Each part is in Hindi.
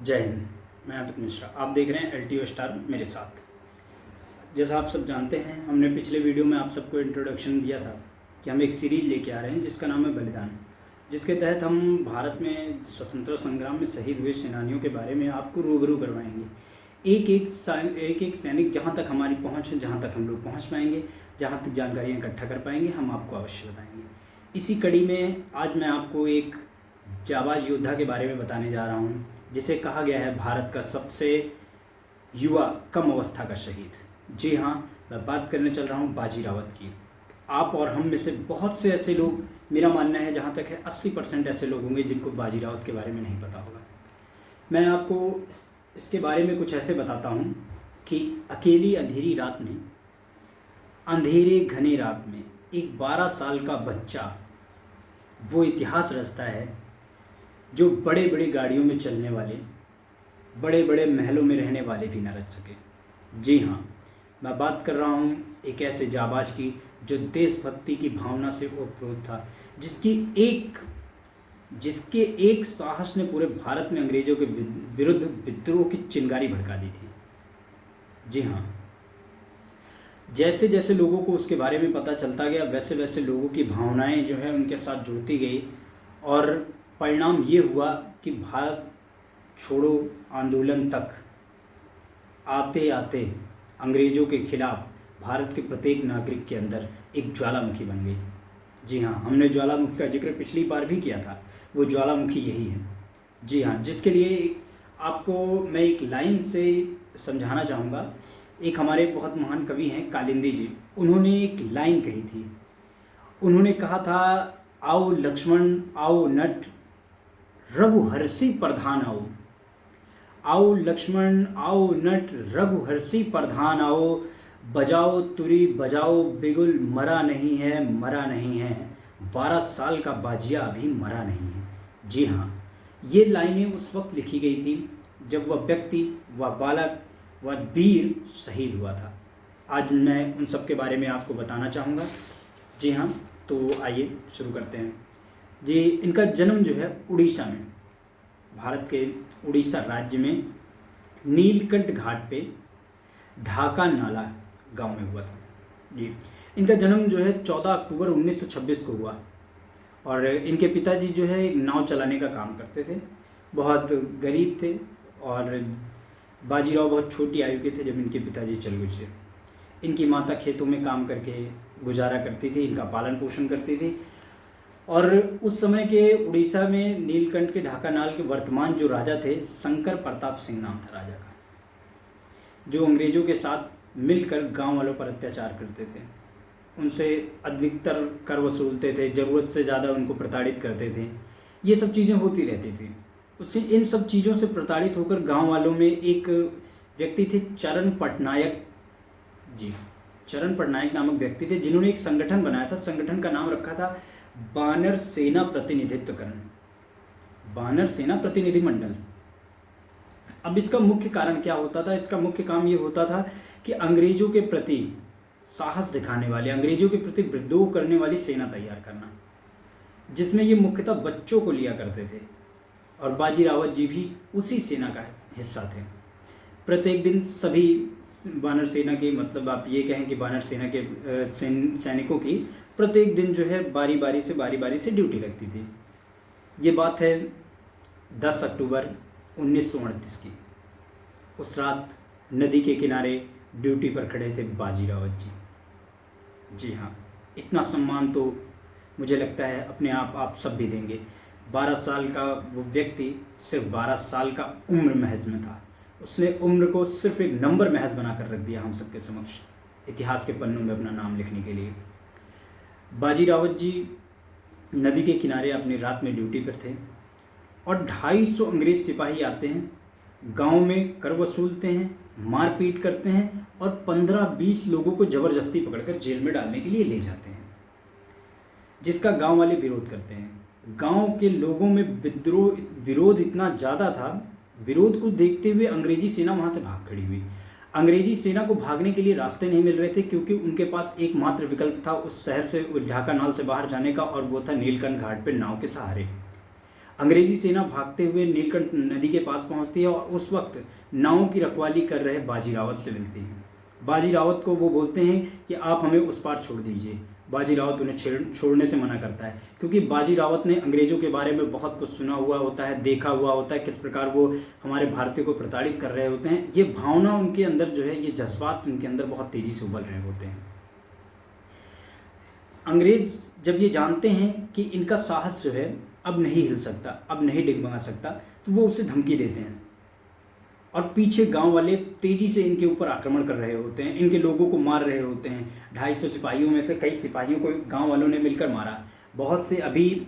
जय हिंद। मैं अमित मिश्रा, आप देख रहे हैं LTO स्टार मेरे साथ। जैसा आप सब जानते हैं, हमने पिछले वीडियो में आप सबको इंट्रोडक्शन दिया था कि हम एक सीरीज़ लेके आ रहे हैं जिसका नाम है बलिदान, जिसके तहत हम भारत में स्वतंत्रता संग्राम में शहीद हुए सेनानियों के बारे में आपको रूबरू करवाएंगे। एक एक सैनिक, जहाँ तक हमारी पहुँच है, जहाँ तक हम लोग पहुँच पाएंगे, जहाँ तक जानकारियाँ इकट्ठा कर पाएंगे, हम आपको अवश्य बताएंगे। इसी कड़ी में आज मैं आपको एक जाबाज योद्धा के बारे में बताने जा रहा हूँ, जिसे कहा गया है भारत का सबसे युवा कम अवस्था का शहीद। जी हाँ, मैं बात करने चल रहा हूँ बाजी रावत की। आप और हम में से बहुत से ऐसे लोग, मेरा मानना है जहाँ तक है 80% ऐसे लोग होंगे जिनको बाजी रावत के बारे में नहीं पता होगा। मैं आपको इसके बारे में कुछ ऐसे बताता हूँ कि अकेली अंधेरी रात में, अंधेरे घने रात में, एक 12 साल का बच्चा वो इतिहास रचता है जो बड़े बड़े गाड़ियों में चलने वाले, बड़े बड़े महलों में रहने वाले भी न रच सके। जी हाँ, मैं बात कर रहा हूँ एक ऐसे जाबाज की जो देशभक्ति की भावना से ओतप्रोत था, जिसके एक साहस ने पूरे भारत में अंग्रेजों के विरुद्ध विद्रोह की चिंगारी भड़का दी थी। जी हाँ, जैसे जैसे लोगों को उसके बारे में पता चलता गया, वैसे वैसे लोगों की भावनाएं जो है उनके साथ जुड़ती गई, और परिणाम ये हुआ कि भारत छोड़ो आंदोलन तक आते आते अंग्रेज़ों के खिलाफ भारत के प्रत्येक नागरिक के अंदर एक ज्वालामुखी बन गई। जी हाँ, हमने ज्वालामुखी का जिक्र पिछली बार भी किया था। वो ज्वालामुखी यही है। जी हाँ, जिसके लिए आपको मैं एक लाइन से समझाना चाहूँगा। एक हमारे बहुत महान कवि हैं कालिंदी जी, उन्होंने एक लाइन कही थी। उन्होंने कहा था, आओ लक्ष्मण आओ नट रघुहर्षि प्रधान आओ। आओ लक्ष्मण आओ नट रघुहर्षि प्रधान आओ। बजाओ तुरी बजाओ बिगुल, मरा नहीं है मरा नहीं है। 12 साल का बाजिया अभी मरा नहीं है। जी हाँ, ये लाइनें उस वक्त लिखी गई थी जब वह व्यक्ति, वह बालक, वह वीर शहीद हुआ था। आज मैं उन सब के बारे में आपको बताना चाहूँगा। जी हाँ, तो आइए शुरू करते हैं। जी, इनका जन्म जो है उड़ीसा में, भारत के उड़ीसा राज्य में नीलकंठ घाट पे ढाका नाला गांव में हुआ था। जी, इनका जन्म जो है 14 अक्टूबर 1926 को हुआ, और इनके पिताजी जो है नाव चलाने का काम करते थे, बहुत गरीब थे, और बाजीराव बहुत छोटी आयु के थे जब इनके पिताजी चल गुजरे। इनकी माता खेतों में काम करके गुजारा करती थी, इनका पालन पोषण करती थी। और उस समय के उड़ीसा में नीलकंठ के ढाका नाल के वर्तमान जो राजा थे, शंकर प्रताप सिंह नाम था राजा का, जो अंग्रेजों के साथ मिलकर गांव वालों पर अत्याचार करते थे, उनसे अधिकतर कर वसूलते थे, ज़रूरत से ज़्यादा उनको प्रताड़ित करते थे। ये सब चीज़ें होती रहती थी। उससे इन सब चीज़ों से प्रताड़ित होकर गांव वालों में एक व्यक्ति थे चरण पटनायक जी। चरण पटनायक नामक व्यक्ति थे, जिन्होंने एक संगठन बनाया था। संगठन का नाम रखा था बानर सेना प्रतिनिधित्वकरण, बानर सेना प्रतिनिधि मंडल। अब इसका मुख्य कारण क्या होता था? इसका मुख्य काम ये होता था कि अंग्रेजों के प्रति साहस दिखाने वाले, अंग्रेजों के प्रति विद्रोह करने वाली सेना तैयार करना, जिसमें ये मुख्यतः बच्चों को लिया करते थे, और बाजी रावत जी भी उसी सेना का हिस्सा थे। प्रत्येक दिन सभी बानर सेना के, मतलब आप ये कहें कि बानर सेना के सैनिकों की प्रत्येक दिन जो है बारी बारी से ड्यूटी लगती थी। ये बात है 10 अक्टूबर 1938 की। उस रात नदी के किनारे ड्यूटी पर खड़े थे बाजी रावत जी। जी हाँ, इतना सम्मान तो मुझे लगता है अपने आप सब भी देंगे। 12 साल का वो व्यक्ति सिर्फ 12 साल का उम्र महज में था। उसने उम्र को सिर्फ एक नंबर महज बनाकर रख दिया हम सबके समक्ष, इतिहास के पन्नों में अपना नाम लिखने के लिए। बाजी रावत जी नदी के किनारे अपनी रात में ड्यूटी पर थे, और 250 अंग्रेज सिपाही आते हैं, गांव में कर वसूलते हैं, मारपीट करते हैं, और 15-20 लोगों को ज़बरदस्ती पकड़कर जेल में डालने के लिए ले जाते हैं, जिसका गांव वाले विरोध करते हैं। गांव के लोगों में विरोध इतना ज़्यादा था, विरोध को देखते हुए अंग्रेजी सेना वहाँ से भाग खड़ी हुई। अंग्रेजी सेना को भागने के लिए रास्ते नहीं मिल रहे थे, क्योंकि उनके पास एकमात्र विकल्प था उस शहर से, ढाका नाल से बाहर जाने का, और वो था नीलकंठ घाट पर नाव के सहारे। अंग्रेजी सेना भागते हुए नीलकंठ नदी के पास पहुंचती है और उस वक्त नावों की रखवाली कर रहे बाजी रावत से मिलती है। बाजी रावत को वो बोलते हैं कि आप हमें उस पार छोड़ दीजिए। बाजी रावत उन्हें छोड़ने से मना करता है, क्योंकि बाजी रावत ने अंग्रेज़ों के बारे में बहुत कुछ सुना हुआ होता है, देखा हुआ होता है, किस प्रकार वो हमारे भारतीयों को प्रताड़ित कर रहे होते हैं। ये भावना उनके अंदर जो है, ये जज्बात उनके अंदर बहुत तेज़ी से उबल रहे होते हैं। अंग्रेज जब ये जानते हैं कि इनका साहस जो है अब नहीं हिल सकता, अब नहीं डिगमगा सकता, तो वो उसे धमकी देते हैं और पीछे गांव वाले तेज़ी से इनके ऊपर आक्रमण कर रहे होते हैं, इनके लोगों को मार रहे होते हैं। 250 सिपाहियों में से कई सिपाहियों को गांव वालों ने मिलकर मारा, बहुत से अभी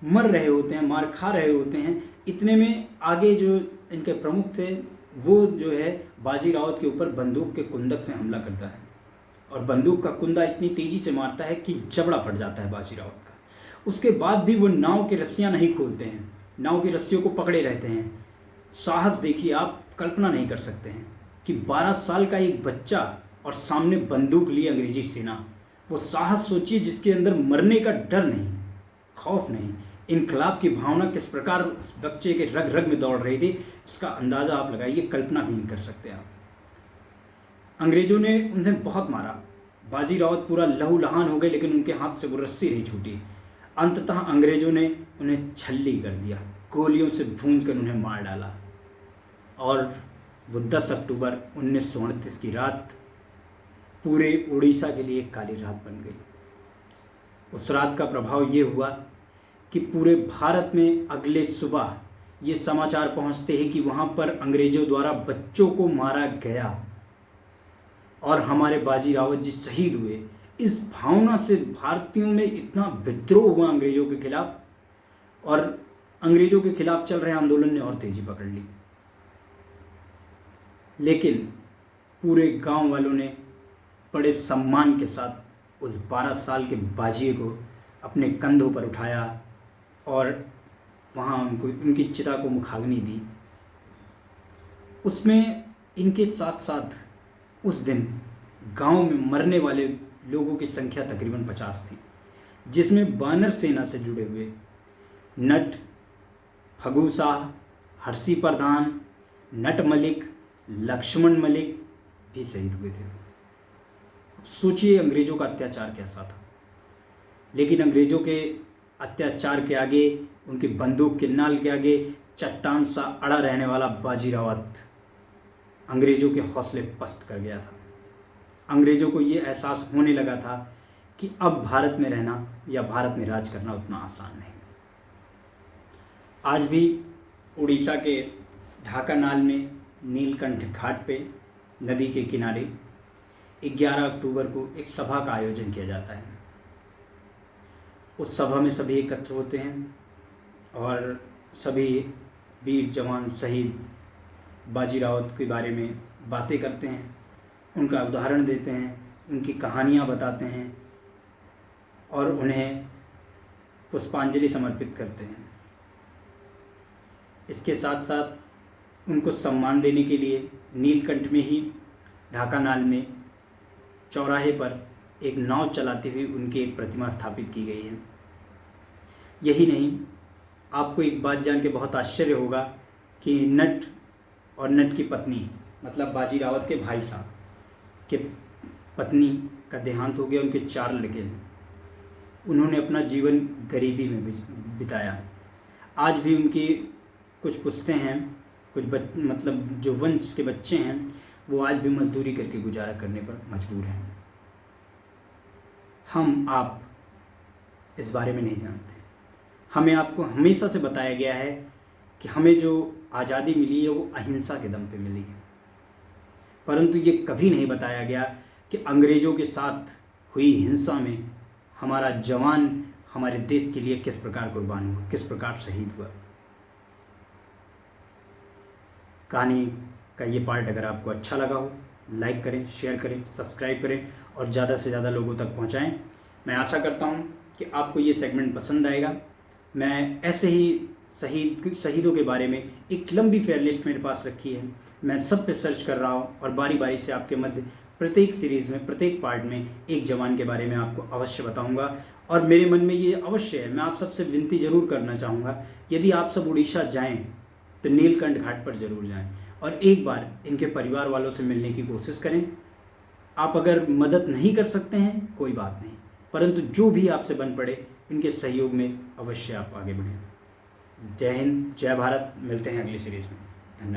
मर रहे होते हैं, मार खा रहे होते हैं। इतने में आगे जो इनके प्रमुख थे वो जो है बाजी रावत के ऊपर बंदूक के कुंदक से हमला करता है और बंदूक का कुंदा इतनी तेज़ी से मारता है कि जबड़ा फट जाता है बाजी रावत का। उसके बाद भी वो नाव की रस्सियाँ नहीं खोलते हैं, नाव की रस्सियों को पकड़े रहते हैं। साहस देखिए, आप कल्पना नहीं कर सकते हैं कि 12 साल का एक बच्चा और सामने बंदूक लिए अंग्रेजी सेना, वो साहस सोचिए जिसके अंदर मरने का डर नहीं, खौफ नहीं, इनकलाब की भावना किस प्रकार उस बच्चे के रग रग में दौड़ रही थी, इसका अंदाज़ा आप लगाइए, कल्पना भी नहीं कर सकते आप। अंग्रेज़ों ने उन्हें बहुत मारा, बाजी रावत पूरा लहूलुहान हो गए, लेकिन उनके हाथ से वो रस्सी नहीं छूटी। अंततः अंग्रेज़ों ने उन्हें छल्ली कर दिया, गोलियों से भूंज कर उन्हें मार डाला और वो 10 अक्टूबर 1938 की रात पूरे उड़ीसा के लिए एक काली रात बन गई। उस रात का प्रभाव ये हुआ कि पूरे भारत में अगले सुबह ये समाचार पहुंचते हैं कि वहाँ पर अंग्रेज़ों द्वारा बच्चों को मारा गया और हमारे बाजी रावत जी शहीद हुए। इस भावना से भारतीयों में इतना विद्रोह हुआ अंग्रेज़ों के खिलाफ और अंग्रेज़ों के खिलाफ चल रहे आंदोलन ने और तेज़ी पकड़ ली। लेकिन पूरे गांव वालों ने बड़े सम्मान के साथ उस 12 साल के बाजी को अपने कंधों पर उठाया और वहाँ उनकी चिता को मुखाग्नि दी। उसमें इनके साथ साथ उस दिन गांव में मरने वाले लोगों की संख्या तकरीबन 50 थी, जिसमें बानर सेना से जुड़े हुए नट, फगू शाह, हरसी प्रधान, नट मलिक, लक्ष्मण मलिक भी शहीद हुए थे। सोचिए अंग्रेज़ों का अत्याचार कैसा था। लेकिन अंग्रेज़ों के अत्याचार के आगे, उनकी बंदूक के नाल के आगे चट्टान सा अड़ा रहने वाला बाजी रावत अंग्रेज़ों के हौसले पस्त कर गया था। अंग्रेज़ों को ये एहसास होने लगा था कि अब भारत में रहना या भारत में राज करना उतना आसान नहीं। आज भी उड़ीसा के ढाका नाल में नीलकंठ घाट पे नदी के किनारे 11 अक्टूबर को एक सभा का आयोजन किया जाता है। उस सभा में सभी एकत्र होते हैं और सभी वीर जवान शहीद बाजी रावत के बारे में बातें करते हैं, उनका उदाहरण देते हैं, उनकी कहानियाँ बताते हैं और उन्हें पुष्पांजलि समर्पित करते हैं। इसके साथ साथ उनको सम्मान देने के लिए नीलकंठ में ही ढाका नाल में चौराहे पर एक नाव चलाती हुई उनकी एक प्रतिमा स्थापित की गई है। यही नहीं, आपको एक बात जान के बहुत आश्चर्य होगा कि नट और नट की पत्नी, मतलब बाजी रावत के भाई साहब के पत्नी का देहांत हो गया। उनके 4 लड़के हैं। उन्होंने अपना जीवन गरीबी में बिताया। आज भी उनकी कुछ पुश्तें हैं, कुछ मतलब जो वंश के बच्चे हैं, वो आज भी मजदूरी करके गुजारा करने पर मजबूर हैं। हम आप इस बारे में नहीं जानते। हमें आपको हमेशा से बताया गया है कि हमें जो आज़ादी मिली है वो अहिंसा के दम पे मिली है, परंतु ये कभी नहीं बताया गया कि अंग्रेज़ों के साथ हुई हिंसा में हमारा जवान हमारे देश के लिए किस प्रकार कुर्बान हुआ, किस प्रकार शहीद हुआ। कहानी का ये पार्ट अगर आपको अच्छा लगा हो, लाइक करें, शेयर करें, सब्सक्राइब करें और ज़्यादा से ज़्यादा लोगों तक पहुँचाएँ। मैं आशा करता हूँ कि आपको ये सेगमेंट पसंद आएगा। मैं ऐसे ही शहीदों के बारे में एक लंबी फेयर लिस्ट मेरे पास रखी है, मैं सब पे सर्च कर रहा हूँ और बारी बारी से आपके मध्य प्रत्येक सीरीज़ में, प्रत्येक पार्ट में एक जवान के बारे में आपको अवश्य बताऊँगा और मेरे मन में ये अवश्य है, मैं आप सबसे विनती जरूर करना चाहूँगा, यदि आप सब उड़ीसा जाएं तो नीलकंठ घाट पर जरूर जाएं और एक बार इनके परिवार वालों से मिलने की कोशिश करें। आप अगर मदद नहीं कर सकते हैं कोई बात नहीं, परंतु जो भी आपसे बन पड़े इनके सहयोग में अवश्य आप आगे बढ़ें। जय हिंद, जय भारत। मिलते हैं अगली सीरीज में। धन्यवाद।